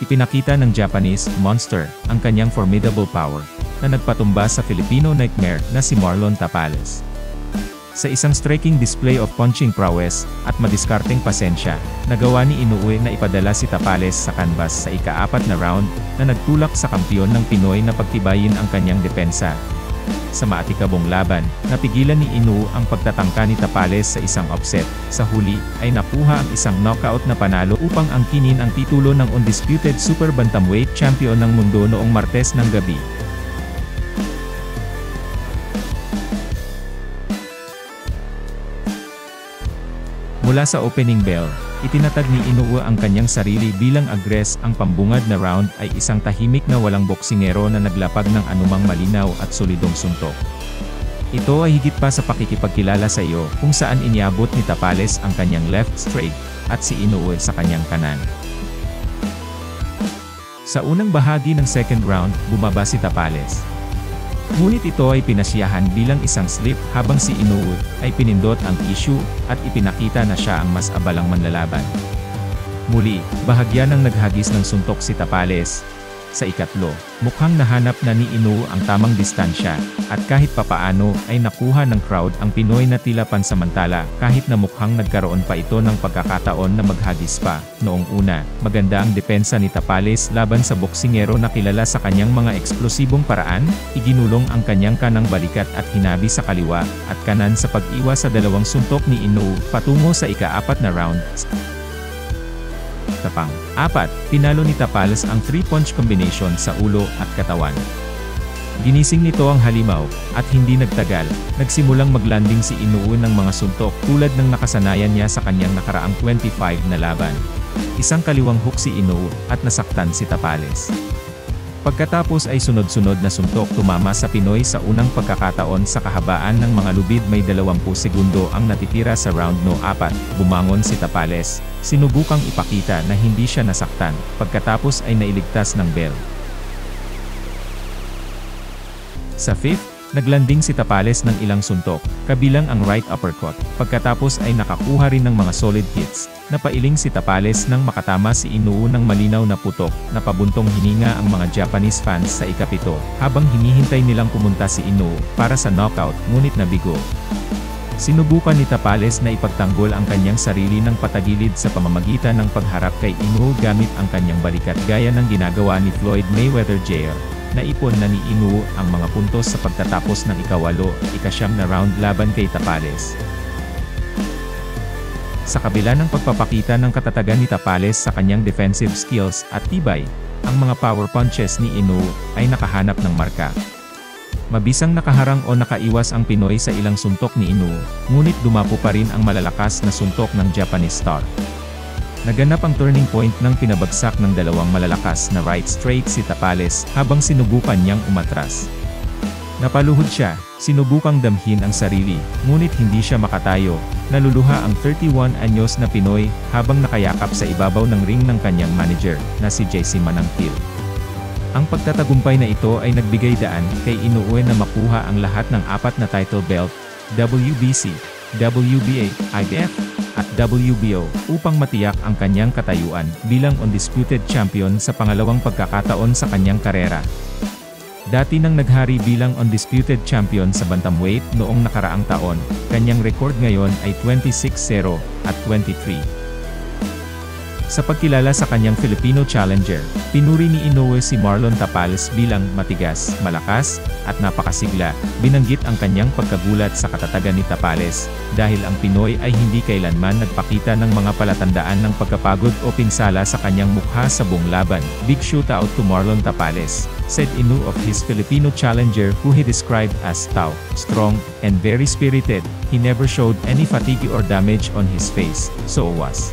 ipinakita ng Japanese monster ang kanyang formidable power na nagpatumba sa Filipino nightmare na si Marlon Tapales. Sa isang striking display of punching prowess at madiskarteng pasensya, nagawa ni Inoue na ipadala si Tapales sa canvas sa ika-4 na round na nagtulak sa kampiyon ng Pinoy na pagtibayin ang kanyang depensa. Sa maatikabong laban, napigilan ni Inoue ang pagtatangka ni Tapales sa isang upset. Sa huli, ay nakuha ang isang knockout na panalo upang angkinin ang titulo ng undisputed super bantamweight champion ng mundo noong Martes ng gabi. Mula sa opening bell, itinatag ni Inoue ang kanyang sarili bilang aggress. Ang pambungad na round ay isang tahimik na walang boksingero na naglapag ng anumang malinaw at solidong suntok. Ito ay higit pa sa pakikipagkilala sa iyo, kung saan iniabot ni Tapales ang kanyang left straight, at si Inoue sa kanyang kanan. Sa unang bahagi ng second round, bumaba si Tapales. Ngunit ito ay pinasiyahan bilang isang slip, habang si Inoue ay pinindot ang issue at ipinakita na siya ang mas abalang manlalaban. Muli, bahagya ng naghagis ng suntok si Tapales. Sa ikatlo, mukhang nahanap na ni Inoue ang tamang distansya, at kahit papaano ay nakuha ng crowd ang Pinoy na tila pansamantala, kahit na mukhang nagkaroon pa ito ng pagkakataon na maghagis pa. Noong una, maganda ang depensa ni Tapales laban sa boksingero na kilala sa kanyang mga eksplosibong paraan. Iginulong ang kanyang kanang balikat at hinabi sa kaliwa at kanan sa pag-iwas sa dalawang suntok ni Inoue patungo sa ika-4 na round. Pang-4, pinalo ni Tapales ang 3-punch combination sa ulo at katawan. Ginising nito ang halimaw, at hindi nagtagal, nagsimulang maglanding si Inoue ng mga suntok tulad ng nakasanayan niya sa kanyang nakaraang 25 na laban. Isang kaliwang hook si Inoue, at nasaktan si Tapales. Pagkatapos ay sunod-sunod na suntok tumama sa Pinoy sa unang pagkakataon. Sa kahabaan ng mga lubid may 20 segundo ang natitira sa round no. 4, bumangon si Tapales, sinubukang ipakita na hindi siya nasaktan, pagkatapos ay nailigtas ng bell. Sa 5th, naglanding si Tapales ng ilang suntok, kabilang ang right uppercut, pagkatapos ay nakakuha rin ng mga solid hits. Napailing si Tapales nang makatama si Inoue ng malinaw na putok, napabuntong hininga ang mga Japanese fans sa ika-7, habang hinihintay nilang pumunta si Inoue para sa knockout, ngunit nabigo. Sinubukan ni Tapales na ipagtanggol ang kanyang sarili ng patagilid sa pamamagitan ng pagharap kay Inoue gamit ang kanyang balikat gaya ng ginagawa ni Floyd Mayweather Jr. Naipon na ni Inoue ang mga puntos sa pagtatapos ng ika-8, ika-9 na round laban kay Tapales. Sa kabila ng pagpapakita ng katatagan ni Tapales sa kanyang defensive skills at tibay, ang mga power punches ni Inoue ay nakahanap ng marka. Mabisang nakaharang o nakaiwas ang Pinoy sa ilang suntok ni Inoue, ngunit dumapo pa rin ang malalakas na suntok ng Japanese star. Naganap ang turning point nang pinabagsak ng dalawang malalakas na right straight si Tapales habang sinubukan niyang umatras. Napaluhod siya, sinubukang damhin ang sarili, ngunit hindi siya makatayo. Naluluha ang 31 anyos na Pinoy habang nakayakap sa ibabaw ng ring ng kanyang manager na si JC Manangkil. Ang pagtatagumpay na ito ay nagbigay daan kay Inoue na makuha ang lahat ng 4 na title belt, WBC, WBA, IBF, at WBO, upang matiyak ang kanyang katayuan bilang undisputed champion sa pangalawang pagkakataon sa kanyang karera. Dati nang naghari bilang undisputed champion sa bantamweight noong nakaraang taon, kanyang record ngayon ay 26-0 at 23. Sa pagkilala sa kanyang Filipino challenger, pinuri ni Inoue si Marlon Tapales bilang matigas, malakas, at napakasigla. Binanggit ang kanyang pagkagulat sa katatagan ni Tapales, dahil ang Pinoy ay hindi kailanman nagpakita ng mga palatandaan ng pagkapagod o pinsala sa kanyang mukha sa buong laban. Big shootout to Marlon Tapales, said Inoue of his Filipino challenger, who he described as tough, strong, and very spirited. He never showed any fatigue or damage on his face, so was